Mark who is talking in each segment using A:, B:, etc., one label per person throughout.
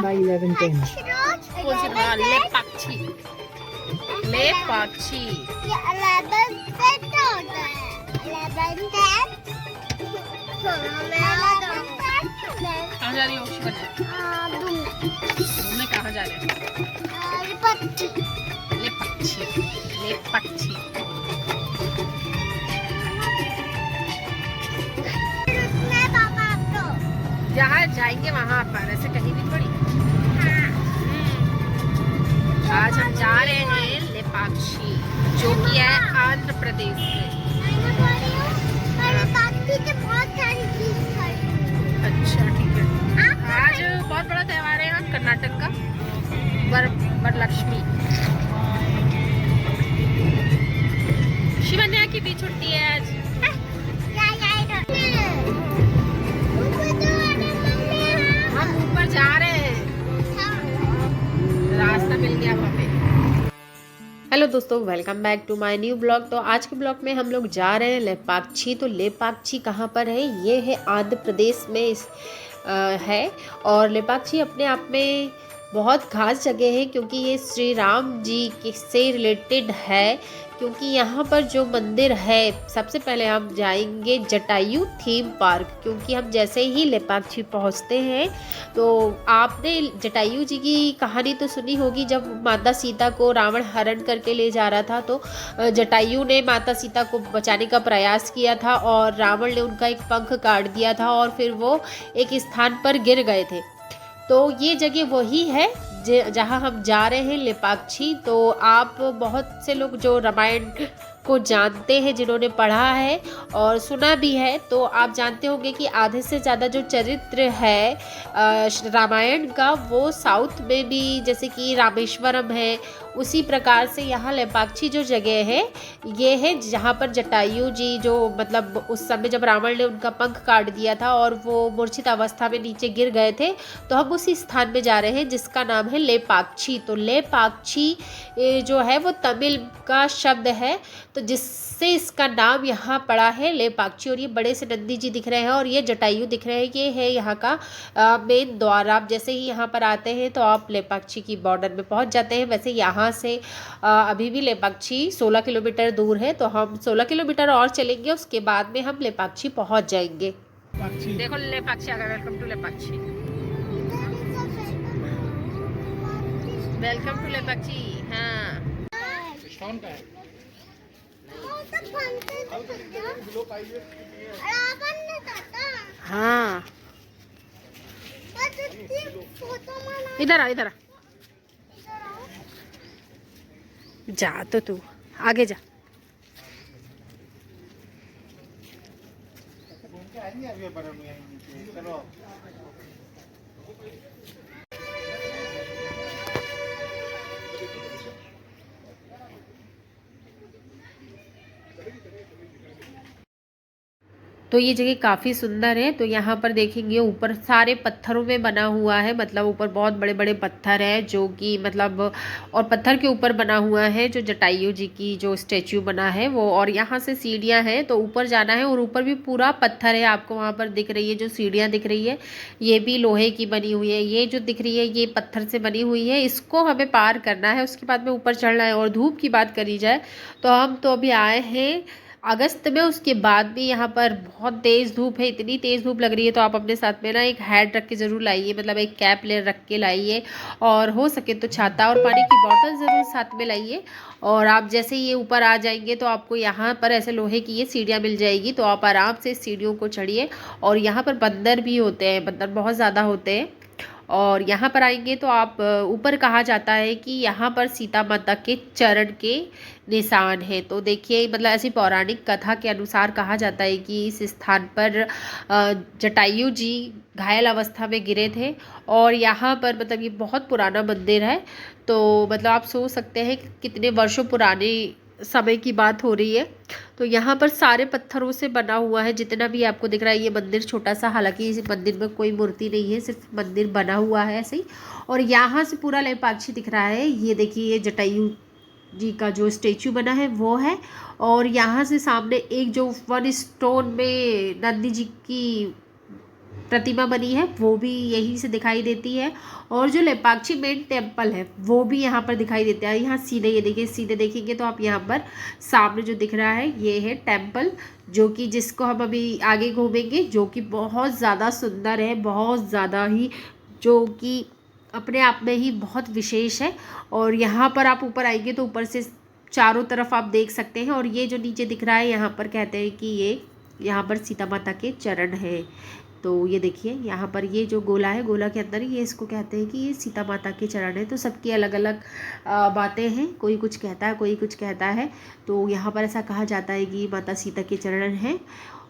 A: by 11:10.
B: कौन सी बना लेपाक्षी? लेपाक्षी
C: 11 से तो होता है 11
B: कहाँ जा रही हो शिवन? घूमने कहाँ जा रहे हैं? लेपाक्षी लेपाक्षी जहाँ जाएंगे वहाँ पर, ऐसे कहीं भी थोड़ी। आज हम जा रहे हैं लेपाक्षी, जो कि है आंध्र प्रदेश में। अच्छा ठीक है। आज बहुत बड़ा त्योहार है यहाँ कर्नाटक का, वरलक्ष्मी। शिवन्या की भी छुट्टी है आज। हम ऊपर जा रहे हैं, रास्ता मिल गया वहाँ पे। हेलो दोस्तों, welcome back to my new blog. तो आज के ब्लॉग में हम लोग जा रहे हैं लेपाक्षी। तो लेपाक्षी कहाँ पर है? ये है आंध्र प्रदेश में है। और लेपाक्षी अपने आप में बहुत खास जगह है, क्योंकि ये श्री राम जी से रिलेटेड है। क्योंकि यहाँ पर जो मंदिर है, सबसे पहले हम जाएंगे जटायु थीम पार्क। क्योंकि हम जैसे ही लेपाक्षी पहुँचते हैं, तो आपने जटायु जी की कहानी तो सुनी होगी। जब माता सीता को रावण हरण करके ले जा रहा था, तो जटायु ने माता सीता को बचाने का प्रयास किया था, और रावण ने उनका एक पंख काट दिया था, और फिर वो एक स्थान पर गिर गए थे। तो ये जगह वही है जहाँ हम जा रहे हैं, लेपाक्षी। तो आप बहुत से लोग जो रामायण को जानते हैं, जिन्होंने पढ़ा है और सुना भी है, तो आप जानते होंगे कि आधे से ज़्यादा जो चरित्र है रामायण का, वो साउथ में भी, जैसे कि रामेश्वरम है, उसी प्रकार से यहाँ लेपाक्षी जो जगह है, ये है जहाँ पर जटायु जी, जो मतलब उस समय जब रावण ने उनका पंख काट दिया था और वो मूर्छित अवस्था में नीचे गिर गए थे, तो हम उसी स्थान में जा रहे हैं जिसका नाम है लेपाक्षी। तो लेपाक्षी जो है वो तमिल का शब्द है, तो जिससे इसका नाम यहाँ पड़ा है लेपाक्षी। और ये बड़े से नंदी जी दिख रहे हैं, और ये जटायु दिख रहे हैं। ये है यहाँ का मेन द्वार। आप जैसे ही यहाँ पर आते हैं, तो आप लेपाक्षी की बॉर्डर में पहुँच जाते हैं। वैसे यहाँ से अभी भी लेपाक्षी 16 किलोमीटर दूर है, तो हम 16 किलोमीटर और चलेंगे, उसके बाद में हम लेपाक्षी पहुँच जाएंगे। देखो लेपाक्षी आ गया। Welcome to Lepakshi, welcome to Lepakshi. हाँ हाँ, इधर आ, इधर आ। जा तो तू आगे जा। तो ये जगह काफ़ी सुंदर है। तो यहाँ पर देखेंगे ऊपर सारे पत्थरों में बना हुआ है, मतलब ऊपर बहुत बड़े बड़े पत्थर हैं, जो कि मतलब, और पत्थर के ऊपर बना हुआ है जो जटायु जी की जो स्टैचू बना है वो। और यहाँ से सीढ़ियाँ हैं, तो ऊपर जाना है, और ऊपर भी पूरा पत्थर है। आपको वहाँ पर दिख रही है जो सीढ़ियाँ दिख रही है, ये भी लोहे की बनी हुई है। ये जो दिख रही है, ये पत्थर से बनी हुई है। इसको हमें पार करना है, उसके बाद में ऊपर चढ़ना है। और धूप की बात करी जाए, तो हम तो अभी आए हैं अगस्त में, उसके बाद भी यहाँ पर बहुत तेज़ धूप है। इतनी तेज़ धूप लग रही है, तो आप अपने साथ में ना एक हैट रख के ज़रूर लाइए, मतलब एक कैप ले रख के लाइए, और हो सके तो छाता और पानी की बोतल ज़रूर साथ में लाइए। और आप जैसे ये ऊपर आ जाएंगे, तो आपको यहाँ पर ऐसे लोहे की ये सीढ़ियाँ मिल जाएगी, तो आप आराम से सीढ़ियों को चढ़िए। और यहाँ पर बंदर भी होते हैं, बंदर बहुत ज़्यादा होते हैं। और यहाँ पर आएंगे तो आप, ऊपर कहा जाता है कि यहाँ पर सीता माता के चरण के निशान है। तो देखिए, मतलब ऐसी पौराणिक कथा के अनुसार कहा जाता है कि इस स्थान पर जटायु जी घायल अवस्था में गिरे थे। और यहाँ पर मतलब ये बहुत पुराना मंदिर है, तो मतलब आप सोच सकते हैं कि कितने वर्षों पुराने समय की बात हो रही है। तो यहाँ पर सारे पत्थरों से बना हुआ है, जितना भी आपको दिख रहा है। ये मंदिर छोटा सा, हालांकि इस मंदिर में कोई मूर्ति नहीं है, सिर्फ मंदिर बना हुआ है ऐसे ही। और यहाँ से पूरा लेपाक्षी दिख रहा है। ये देखिए, ये जटायु जी का जो स्टेचू बना है वो है। और यहाँ से सामने एक जो 1 स्टोन में नंदी जी की प्रतिमा बनी है वो भी यहीं से दिखाई देती है। और जो लेपाक्षी मेन टेम्पल है वो भी यहाँ पर दिखाई देता है। यहाँ सीधे ये देखिए, सीधे देखेंगे तो आप यहाँ पर सामने जो दिख रहा है ये है टेम्पल, जो कि जिसको हम अभी आगे घूमेंगे, जो कि बहुत ज़्यादा सुंदर है, बहुत ज़्यादा ही, जो कि अपने आप में ही बहुत विशेष है। और यहाँ पर आप ऊपर आएंगे तो ऊपर से चारों तरफ आप देख सकते हैं। और ये जो नीचे दिख रहा है यहाँ पर कहते हैं कि ये यहाँ पर सीता माता के चरण है। तो ये देखिए यहाँ पर ये जो गोला है, गोला के अंदर ये इसको कहते हैं कि ये सीता माता के चरण है। तो सबकी अलग अलग बातें हैं, कोई कुछ कहता है, कोई कुछ कहता है। तो यहाँ पर ऐसा कहा जाता है कि माता सीता के चरण हैं।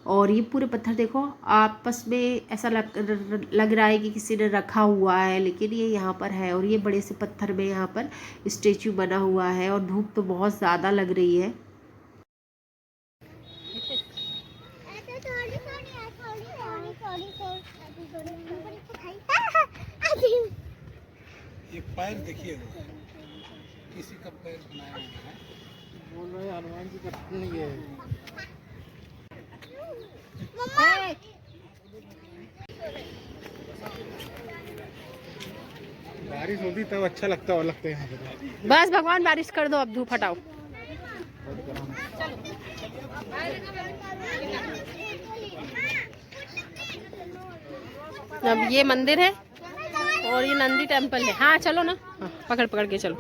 B: और ये पूरे पत्थर देखो आपस में ऐसा लग रहा है कि किसी ने रखा हुआ है, लेकिन ये यहाँ पर है। और ये बड़े से पत्थर में यहाँ पर स्टेचू बना हुआ है। और धूप तो बहुत ज़्यादा लग रही है।
A: ये पैर देखिए, किसी का पैर बनाया हुआ है। बोल रहे हनुमान जी का नहीं है। बारिश होती तब अच्छा लगता है, और लगता है यहाँ पे।
B: बस भगवान बारिश कर दो, अब धूप हटाओ। अब ये मंदिर है और ये नंदी टेम्पल है। हाँ चलो ना, हाँ, पकड़ पकड़ के चलो।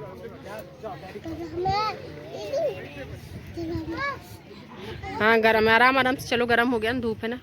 B: हाँ गरम, आराम आराम से चलो, गरम हो गया ना, धूप है ना।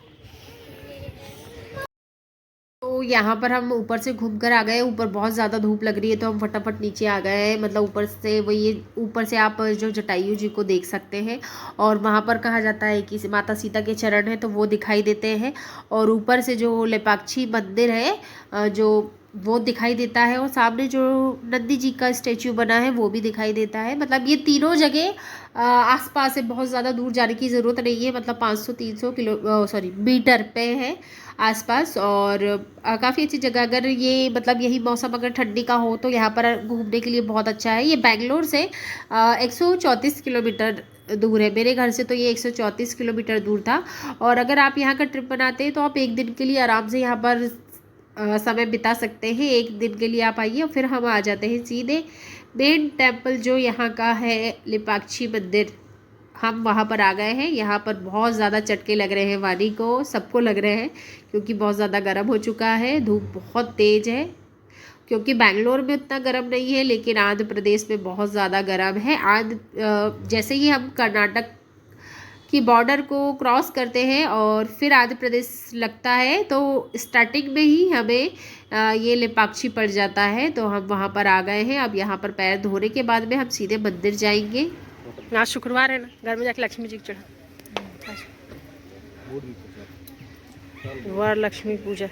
B: तो यहाँ पर हम ऊपर से घूम कर आ गए। ऊपर बहुत ज़्यादा धूप लग रही है तो हम फटाफट नीचे आ गए हैं। मतलब ऊपर से वो ये ऊपर से आप जो जटायु जी को देख सकते हैं। और वहाँ पर कहा जाता है कि माता सीता के चरण हैं तो वो दिखाई देते हैं। और ऊपर से जो लेपाक्षी मंदिर है जो वो दिखाई देता है। और सामने जो नंदी जी का स्टैचू बना है वो भी दिखाई देता है। मतलब ये तीनों जगह आसपास है, बहुत ज़्यादा दूर जाने की ज़रूरत नहीं है। मतलब 500-300 मीटर पे है आसपास। और काफ़ी अच्छी जगह, अगर ये मतलब यही मौसम अगर ठंडी का हो तो यहाँ पर घूमने के लिए बहुत अच्छा है। ये बेंगलोर से 134 किलोमीटर दूर है। मेरे घर से तो ये 134 किलोमीटर दूर था। और अगर आप यहाँ का ट्रिप बनाते हैं तो आप एक दिन के लिए आराम से यहाँ पर समय बिता सकते हैं। एक दिन के लिए आप आइए और फिर हम आ जाते हैं सीधे मेन टेम्पल जो यहाँ का है लेपाक्षी मंदिर। हम वहाँ पर आ गए हैं। यहाँ पर बहुत ज़्यादा चटके लग रहे हैं, वानी को, सबको लग रहे हैं, क्योंकि बहुत ज़्यादा गर्म हो चुका है। धूप बहुत तेज़ है, क्योंकि बेंगलोर में उतना गर्म नहीं है लेकिन आंध्र प्रदेश में बहुत ज़्यादा गर्म है। जैसे ही हम कर्नाटक की बॉर्डर को क्रॉस करते हैं और फिर आंध्र प्रदेश लगता है तो स्टार्टिंग में ही हमें ये लेपाक्षी पड़ जाता है। तो हम वहाँ पर आ गए हैं। अब यहाँ पर पैर धोने के बाद में हम सीधे मंदिर जाएंगे। आज शुक्रवार है ना, घर में जाके लक्ष्मी जी को चढ़ा, वर लक्ष्मी पूजा।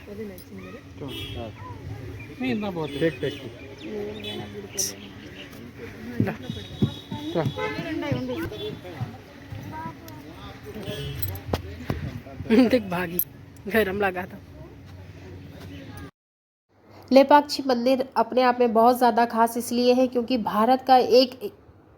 B: देख भागी, गरम लगा था। लेपाक्षी मंदिर अपने आप में बहुत ज़्यादा खास इसलिए है क्योंकि भारत का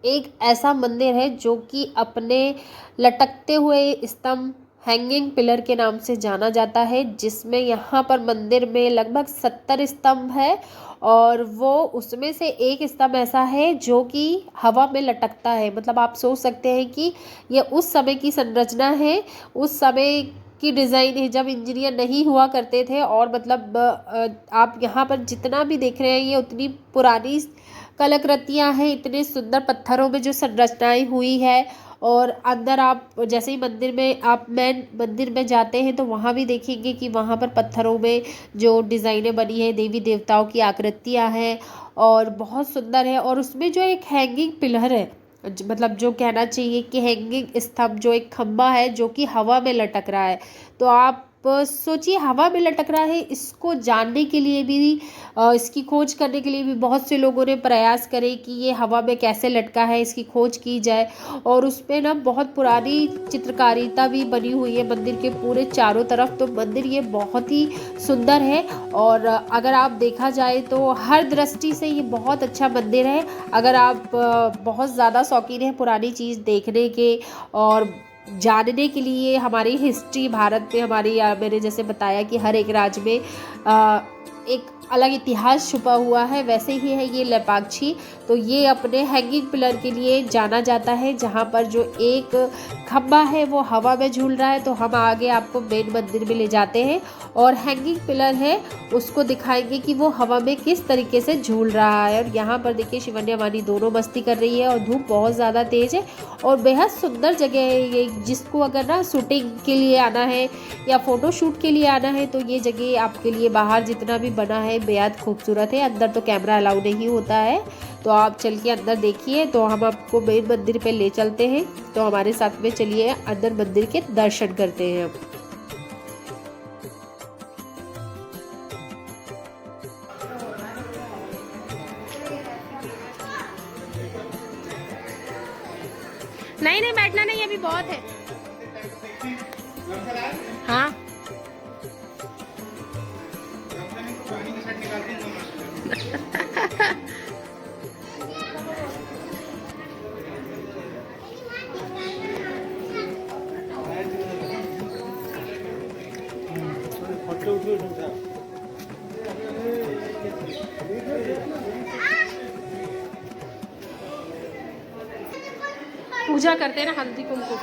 B: एक ऐसा मंदिर है जो कि अपने लटकते हुए स्तंभ, हैंगिंग पिलर के नाम से जाना जाता है। जिसमें यहाँ पर मंदिर में लगभग 70 स्तंभ है। और वो उसमें से एक स्तंभ ऐसा है जो कि हवा में लटकता है। मतलब आप सोच सकते हैं कि ये उस समय की संरचना है, उस समय की डिज़ाइन है जब इंजीनियर नहीं हुआ करते थे। और मतलब आप यहाँ पर जितना भी देख रहे हैं ये उतनी पुरानी कलाकृतियाँ हैं, इतने सुंदर पत्थरों में जो संरचनाएं हुई है। और अंदर आप जैसे ही मंदिर में आप मेन मंदिर में जाते हैं तो वहाँ भी देखेंगे कि वहाँ पर पत्थरों में जो डिज़ाइनें बनी है, देवी देवताओं की आकृतियाँ हैं और बहुत सुंदर है। और उसमें जो एक हैंगिंग पिलर है, मतलब जो कहना चाहिए कि हैंगिंग स्तंभ, जो एक खंबा है जो कि हवा में लटक रहा है। तो आप सोचिए, हवा में लटक रहा है, इसको जानने के लिए भी इसकी खोज करने के लिए भी बहुत से लोगों ने प्रयास करे कि ये हवा में कैसे लटका है, इसकी खोज की जाए। और उस पर ना बहुत पुरानी चित्रकारिता भी बनी हुई है मंदिर के पूरे चारों तरफ। तो मंदिर ये बहुत ही सुंदर है। और अगर आप देखा जाए तो हर दृष्टि से ये बहुत अच्छा मंदिर है। अगर आप बहुत ज़्यादा शौकीन हैं पुरानी चीज़ देखने के और जानने के लिए हमारी हिस्ट्री भारत में हमारी मैंने जैसे बताया कि हर एक राज्य में एक अलग इतिहास छुपा हुआ है, वैसे ही है ये लेपाक्षी। तो ये अपने हैंगिंग पिलर के लिए जाना जाता है, जहाँ पर जो एक खम्बा है वो हवा में झूल रहा है। तो हम आगे आपको मेन मंदिर में ले जाते हैं और हैंगिंग पिलर है उसको दिखाएंगे कि वो हवा में किस तरीके से झूल रहा है। और यहाँ पर देखिए शिवन्या वानी दोनों मस्ती कर रही है और धूप बहुत ज़्यादा तेज़ है और बेहद सुंदर जगह है ये, जिसको अगर ना शूटिंग के लिए आना है या फ़ोटो शूट के लिए आना है तो ये जगह आपके लिए बाहर जितना भी बना है बेहद खूबसूरत है। अंदर तो कैमरा अलाउ नहीं होता है, तो आप चल के अंदर देखिए। तो हम आपको मेन मंदिर पे ले चलते हैं, तो हमारे साथ में चलिए अंदर मंदिर के दर्शन करते हैं। नहीं नहीं बैठना नहीं, अभी बहुत है। हाँ पूजा करते हैं ना हल्दी कुमकुम।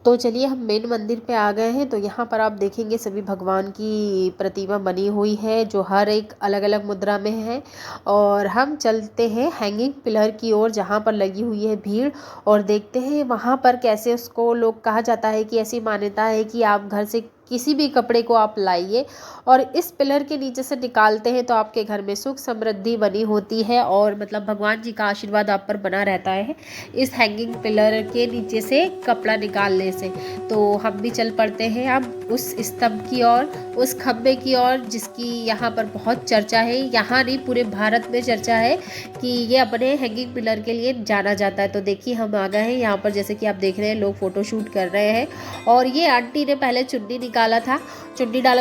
B: तो चलिए हम मेन मंदिर पे आ गए हैं। तो यहाँ पर आप देखेंगे सभी भगवान की प्रतिमा बनी हुई है जो हर एक अलग अलग मुद्रा में है। और हम चलते हैं हैंगिंग पिलर की ओर जहाँ पर लगी हुई है भीड़, और देखते हैं वहाँ पर कैसे उसको लोग कहा जाता है कि ऐसी मान्यता है कि आप घर से किसी भी कपड़े को आप लाइए और इस पिलर के नीचे से निकालते हैं तो आपके घर में सुख समृद्धि बनी होती है और मतलब भगवान जी का आशीर्वाद आप पर बना रहता है इस हैंगिंग पिलर के नीचे से कपड़ा निकालने से। तो हम भी चल पड़ते हैं अब उस स्तंभ की ओर, उस खम्भे की ओर जिसकी यहाँ पर बहुत चर्चा है। यहाँ नहीं पूरे भारत में चर्चा है कि ये अपने हैंगिंग पिलर के लिए जाना जाता है। तो देखिए हम आ गए हैं यहाँ पर, जैसे कि आप देख रहे हैं लोग फ़ोटो शूट कर रहे हैं। और ये आंटी ने पहले चुन्नी डाला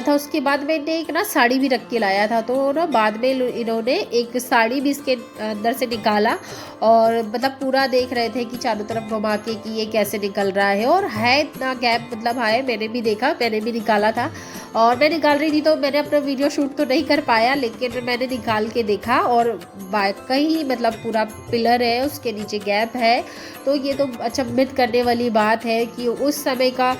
B: था, उसके बाद में इन्हें एक ना साड़ी भी रख के लाया था। तो ना बाद में इन्होंने एक साड़ी भी इसके अंदर से निकाला और मतलब पूरा देख रहे थे कि चारों तरफ घुमा के कि ये कैसे निकल रहा है। और है इतना गैप मतलब है, मैंने भी देखा, मैंने भी निकाला था और मैं निकाल रही थी तो मैंने अपना वीडियो शूट तो नहीं कर पाया, लेकिन मैंने निकाल के देखा और वाकई मतलब पूरा पिलर है उसके नीचे गैप है। तो ये तो अचंभित करने वाली बात है कि उस समय का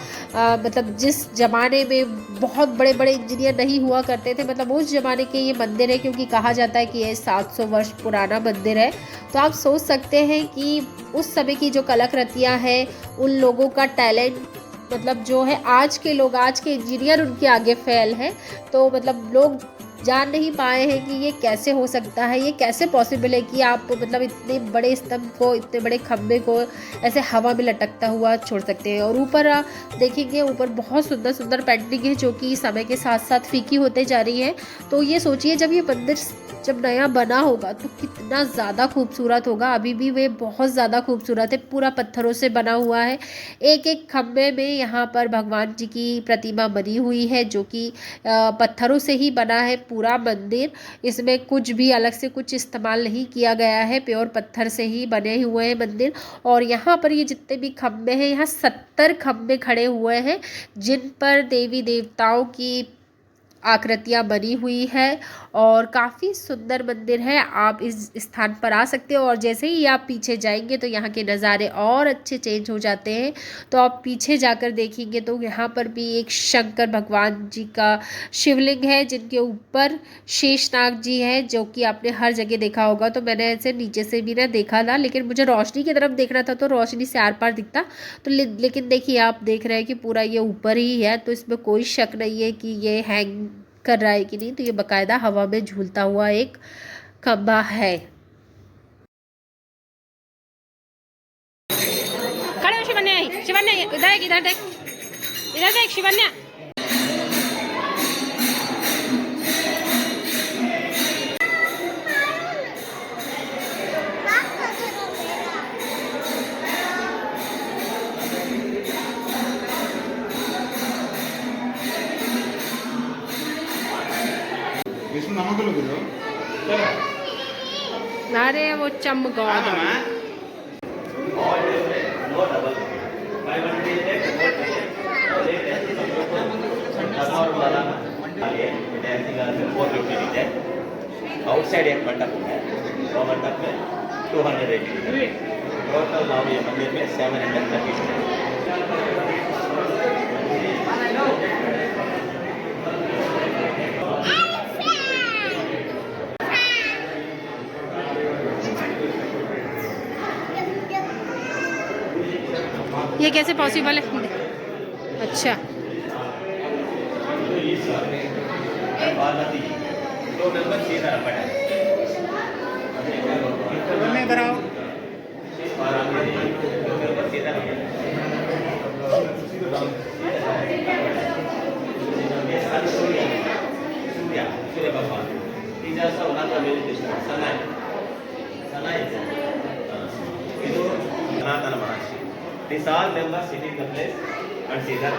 B: मतलब जिस ज़माने में बहुत बड़े बड़े इंजीनियर नहीं हुआ करते थे, मतलब उस ज़माने के ये मंदिर है, क्योंकि कहा जाता है कि ये 700 वर्ष पुराना मंदिर है। तो आप सोच सकते हैं कि उस समय की जो कलाकृतियाँ हैं, उन लोगों का टैलेंट मतलब जो है आज के लोग, आज के इंजीनियर उनके आगे फेल है। तो मतलब लोग जान नहीं पाए हैं कि ये कैसे हो सकता है, ये कैसे पॉसिबल है कि आप मतलब इतने बड़े स्तंभ को, इतने बड़े खम्भे को ऐसे हवा में लटकता हुआ छोड़ सकते हैं। और ऊपर देखेंगे, ऊपर बहुत सुंदर सुंदर पेंटिंग है जो कि समय के साथ साथ फीकी होते जा रही है। तो ये सोचिए जब ये मंदिर जब नया बना होगा तो कितना ज़्यादा खूबसूरत होगा। अभी भी वे बहुत ज़्यादा खूबसूरत है, पूरा पत्थरों से बना हुआ है। एक एक खम्भे में यहाँ पर भगवान जी की प्रतिमा बनी हुई है जो कि पत्थरों से ही बना है पूरा मंदिर। इसमें कुछ भी अलग से कुछ इस्तेमाल नहीं किया गया है, प्योर पत्थर से ही बने हुए हैं मंदिर। और यहाँ पर ये जितने भी खम्भे हैं, यहाँ 70 खम्भे खड़े हुए हैं जिन पर देवी देवताओं की आकृतियाँ बनी हुई है और काफ़ी सुंदर मंदिर है। आप इस स्थान पर आ सकते हो और जैसे ही आप पीछे जाएंगे तो यहाँ के नज़ारे और अच्छे चेंज हो जाते हैं। तो आप पीछे जाकर देखेंगे तो यहाँ पर भी एक शंकर भगवान जी का शिवलिंग है जिनके ऊपर शेषनाग जी है, जो कि आपने हर जगह देखा होगा। तो मैंने ऐसे नीचे से भी ना देखा था, लेकिन मुझे रोशनी की तरफ देखना था तो रोशनी से आर पार दिखता। तो लेकिन देखिए आप देख रहे हैं कि पूरा ये ऊपर ही है, तो इसमें कोई शक नहीं है कि ये हैंग कर रहा है कि नहीं। तो ये बकायदा हवा में झूलता हुआ एक खंबा है। खड़े हो शिवन्या, शिवन्या इधर देख, इधर देख शिवन्या। अरे वो चमगादड़
D: आउटसाइड एक मंडप है, वो मंडप में 280 टोटल नाम ये मंदिर में 730
B: ये कैसे पॉसिबल है? अच्छा
D: दो मेंबर सीधा रखा है
A: इधर आओ।
D: सूर्य भगवान तीजा उन्नत सनाय सनाय ಇದು ಸನಾತನ ಮಹರ್ಷಿ. These all members sit in the place and see the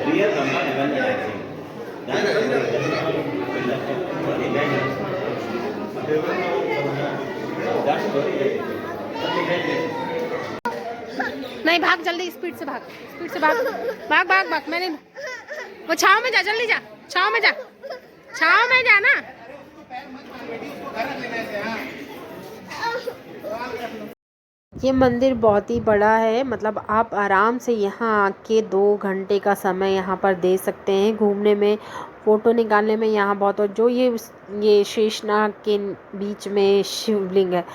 D: real number even dancing.
B: नहीं, भाग जल्दी, स्पीड से भाग, स्पीड से भाग, भाग भाग भाग। मैंने वो छाव में जा, जल्दी जा, छाव में जा, छाव में जा ना। ये मंदिर बहुत ही बड़ा है, मतलब आप आराम से यहाँ आके 2 घंटे का समय यहाँ पर दे सकते हैं घूमने में, फ़ोटो निकालने में। यहाँ बहुत, और जो ये शेषनाग के बीच में शिवलिंग है,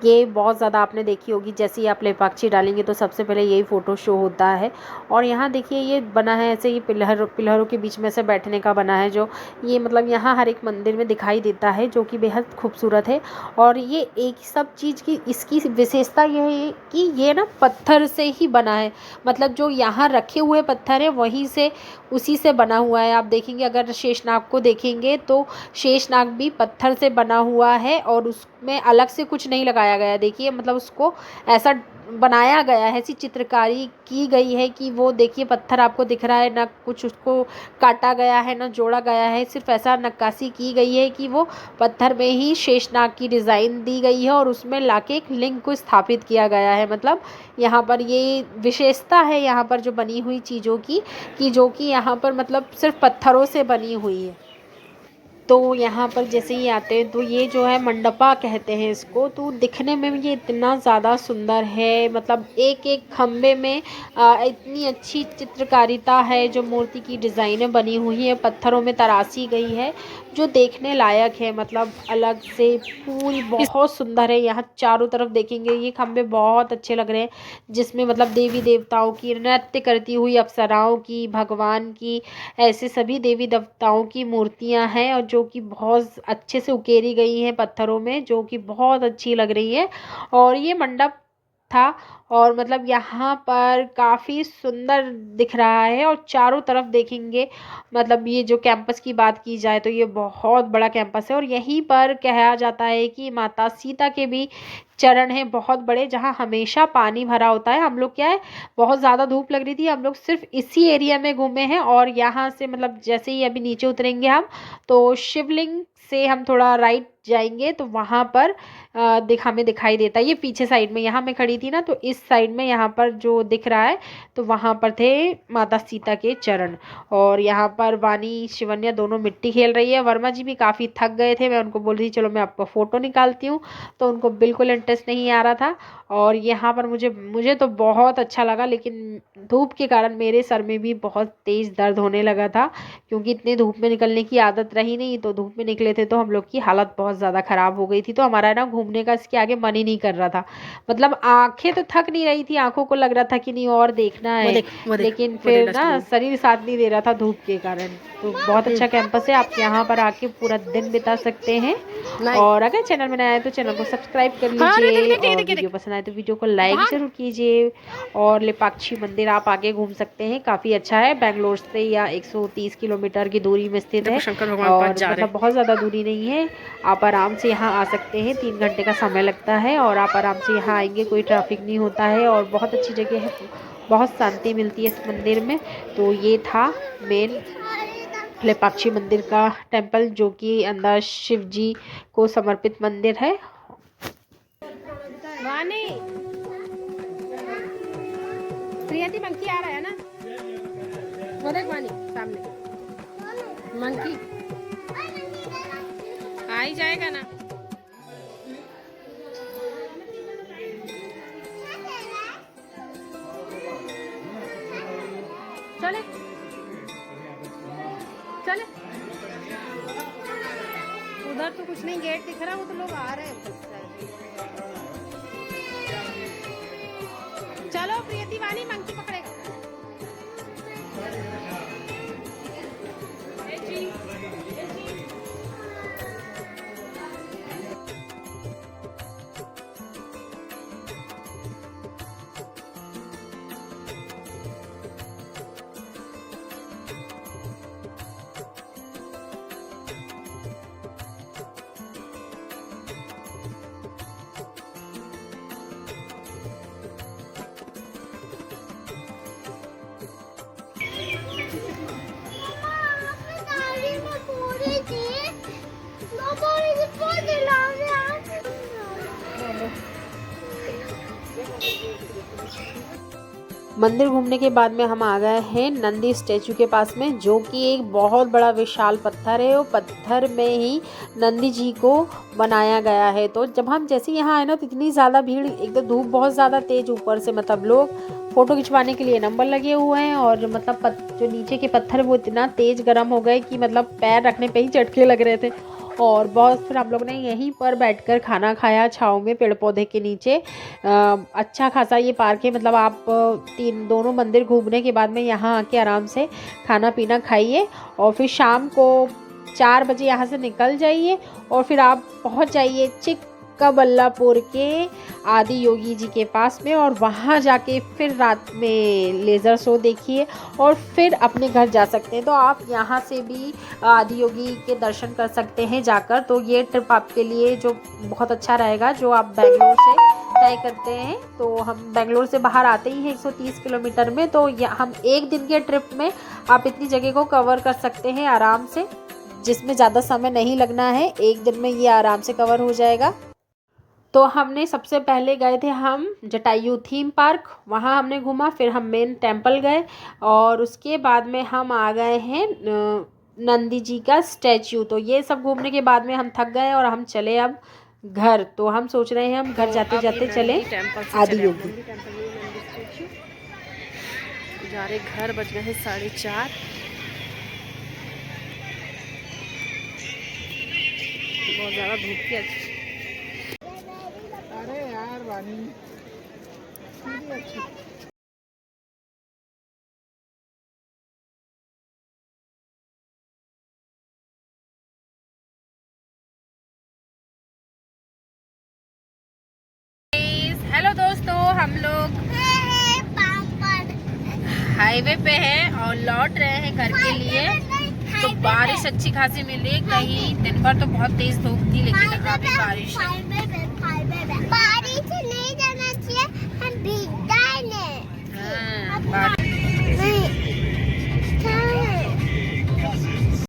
B: ये बहुत ज़्यादा आपने देखी होगी। जैसे ही आप लेपाक्षी डालेंगे तो सबसे पहले यही फ़ोटो शो होता है। और यहाँ देखिए ये बना है ऐसे ही पिलरों के बीच में से बैठने का बना है, जो ये मतलब यहाँ हर एक मंदिर में दिखाई देता है, जो कि बेहद खूबसूरत है। और ये एक सब चीज़ की इसकी विशेषता ये है कि ये ना पत्थर से ही बना है, मतलब जो यहाँ रखे हुए पत्थर है वहीं से, उसी से बना हुआ है। आप देखेंगे अगर शेषनाग को देखेंगे तो शेषनाग भी पत्थर से बना हुआ है और उसमें अलग से कुछ नहीं लगाया गया है। देखिए मतलब उसको ऐसा बनाया गया है, ऐसी चित्रकारी की गई है कि वो देखिए पत्थर आपको दिख रहा है, ना कुछ उसको काटा गया है ना जोड़ा गया है, सिर्फ ऐसा नक्काशी की गई है कि वो पत्थर में ही शेषनाग की डिज़ाइन दी गई है और उसमें लाके एक लिंग को स्थापित किया गया है। मतलब यहाँ पर ये विशेषता है यहाँ पर जो बनी हुई चीज़ों की, कि जो कि यहाँ पर मतलब सिर्फ पत्थरों से बनी हुई है। तो यहाँ पर जैसे ही आते हैं तो ये जो है मंडपा कहते हैं इसको। तो दिखने में ये इतना ज़्यादा सुंदर है, मतलब एक एक खम्भे में इतनी अच्छी चित्रकारिता है, जो मूर्ति की डिज़ाइनें बनी हुई है पत्थरों में तराशी गई है, जो देखने लायक है। मतलब अलग से फूल बहुत सुंदर है। यहाँ चारों तरफ देखेंगे ये खम्भे बहुत अच्छे लग रहे हैं, जिसमें मतलब देवी देवताओं की नृत्य करती हुई अप्सराओं की, भगवान की, ऐसे सभी देवी देवताओं की मूर्तियाँ हैं, और जो कि बहुत अच्छे से उकेरी गई हैं पत्थरों में, जो कि बहुत अच्छी लग रही है। और ये मंडप था और मतलब यहाँ पर काफ़ी सुंदर दिख रहा है। और चारों तरफ देखेंगे, मतलब ये जो कैंपस की बात की जाए तो ये बहुत बड़ा कैंपस है, और यहीं पर कहा जाता है कि माता सीता के भी चरण हैं बहुत बड़े, जहाँ हमेशा पानी भरा होता है। हम लोग क्या है, बहुत ज़्यादा धूप लग रही थी, हम लोग सिर्फ इसी एरिया में घूमे हैं। और यहाँ से मतलब जैसे ही अभी नीचे उतरेंगे हम, तो शिवलिंग से हम थोड़ा राइट जाएंगे तो वहाँ पर हमें दिखाई देता है, ये पीछे साइड में, यहाँ मैं खड़ी थी ना, तो इस इस साइड में यहाँ पर जो दिख रहा है तो वहाँ पर थे माता सीता के चरण। और यहाँ पर वानी शिवन्या दोनों मिट्टी खेल रही है। वर्मा जी भी काफ़ी थक गए थे, मैं उनको बोल रही थी चलो मैं आपका फ़ोटो निकालती हूँ, तो उनको बिल्कुल इंटरेस्ट नहीं आ रहा था। और यहाँ पर मुझे तो बहुत अच्छा लगा, लेकिन धूप के कारण मेरे सर में भी बहुत तेज़ दर्द होने लगा था, क्योंकि इतनी धूप में निकलने की आदत रही नहीं। तो धूप में निकले थे तो हम लोग की हालत बहुत ज़्यादा ख़राब हो गई थी। तो हमारा ना घूमने का इसके आगे मन ही नहीं कर रहा था। मतलब आंखें तो थक नहीं रही थी, आंखों को लग रहा था कि नहीं और देखना है, लेकिन फिर ना शरीर साथ नहीं दे रहा था धूप के कारण। तो बहुत अच्छा कैंपस है, आप यहाँ पर आके पूरा दिन बिता सकते हैं। और अगर चैनल में नया है तो चैनल को सब्सक्राइब कर लीजिए, और वीडियो पसंद आए तो वीडियो को लाइक जरूर कीजिए। और लेपाक्षी मंदिर आप आगे घूम सकते हैं, काफ़ी अच्छा है। बेंगलोर से या 130 किलोमीटर की दूरी में स्थित है, और मतलब बहुत ज़्यादा दूरी नहीं है। आप आराम से यहाँ आ सकते हैं, 3 घंटे का समय लगता है, और आप आराम से यहाँ आएंगे, कोई ट्रैफिक नहीं होता है, और बहुत अच्छी जगह है, बहुत शांति मिलती है इस मंदिर में। तो ये था मेन लेपाक्षी मंदिर का टेम्पल, जो कि अंदर शिव जी को समर्पित मंदिर है।
E: वानी प्रियति मंकी आ रहा है ना, वो देख वानी सामने मंकी आ ही जाएगा ना। चले चले, उधर तो कुछ नहीं गेट दिख रहा, वो तो लोग आ रहे हैं। चलो प्रियति वानी मंकी पकड़ेगा।
B: मंदिर घूमने के बाद में हम आ गए हैं नंदी स्टैचू के पास में, जो कि एक बहुत बड़ा विशाल पत्थर है। वो पत्थर में ही नंदी जी को बनाया गया है। तो जब हम जैसे यहाँ आए ना तो इतनी ज़्यादा भीड़, एक तो धूप बहुत ज़्यादा तेज, ऊपर से मतलब लोग फ़ोटो खिंचवाने के लिए नंबर लगे हुए हैं, और मतलब जो नीचे के पत्थर वो इतना तेज़ गर्म हो गए कि मतलब पैर रखने पर ही चटके लग रहे थे। और बहुत फिर हम लोग ने यहीं पर बैठकर खाना खाया, छाँव में पेड़ पौधे के नीचे। अच्छा खासा ये पार्क है, मतलब आप दोनों मंदिर घूमने के बाद में यहाँ आके आराम से खाना पीना खाइए, और फिर शाम को 4 बजे यहाँ से निकल जाइए, और फिर आप पहुँच जाइए चिक्काबल्लापुर के आदि योगी जी के पास में, और वहाँ जाके फिर रात में लेज़र शो देखिए, और फिर अपने घर जा सकते हैं। तो आप यहाँ से भी आदि योगी के दर्शन कर सकते हैं जाकर। तो ये ट्रिप आपके लिए जो बहुत अच्छा रहेगा, जो आप बेंगलोर से तय करते हैं। तो हम बेंगलोर से बाहर आते ही हैं 130 किलोमीटर में, तो हम एक दिन के ट्रिप में आप इतनी जगह को कवर कर सकते हैं आराम से, जिसमें ज़्यादा समय नहीं लगना है। एक दिन में ये आराम से कवर हो जाएगा। तो हमने सबसे पहले गए थे हम जटायु थीम पार्क, वहाँ हमने घूमा, फिर हम मेन टेम्पल गए, और उसके बाद में हम आ गए हैं नंदी जी का स्टैचू। तो ये सब घूमने के बाद में हम थक गए और हम चले अब घर। तो हम सोच रहे हैं हम घर जाते जाते चले आदि योगी।
E: जा रहे घर, बज गए हैं 4:30। बहुत ज़्यादा धूप की अच्छी।
A: अरे यार वानी अच्छी।
E: हेलो दोस्तों, हम लोग हाईवे पे हैं और लौट रहे हैं घर के लिए। तो बारिश अच्छी खासी मिल रही है, कहीं दिन भर तो बहुत तेज धूप थी, लेकिन अभी बारिश है।